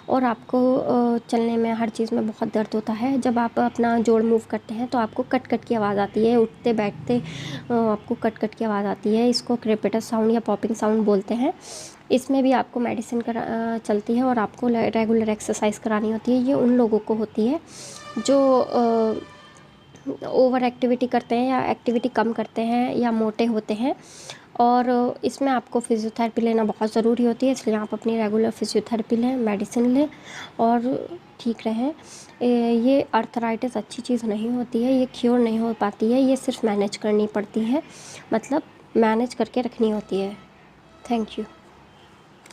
और आपको चलने में हर चीज़ में बहुत दर्द होता है। जब आप अपना जोड़ मूव करते हैं तो आपको कट कट की आवाज़ आती है, उठते बैठते आपको कट कट की आवाज़ आती है। इसको क्रेपिटस साउंड या पॉपिंग साउंड बोलते हैं। इसमें भी आपको मेडिसिन चलती है और आपको रेगुलर एक्सरसाइज करानी होती है। ये उन लोगों को होती है जो ओवर एक्टिविटी करते हैं या एक्टिविटी कम करते हैं या मोटे होते हैं, और इसमें आपको फिज़ियोथेरेपी लेना बहुत ज़रूरी होती है। इसलिए आप अपनी रेगुलर फिज़ियोथेरेपी लें, मेडिसिन लें और ठीक रहें। ये अर्थराइटिस अच्छी चीज़ नहीं होती है, ये क्योर नहीं हो पाती है, ये सिर्फ मैनेज करनी पड़ती है, मतलब मैनेज करके रखनी होती है। Thank you.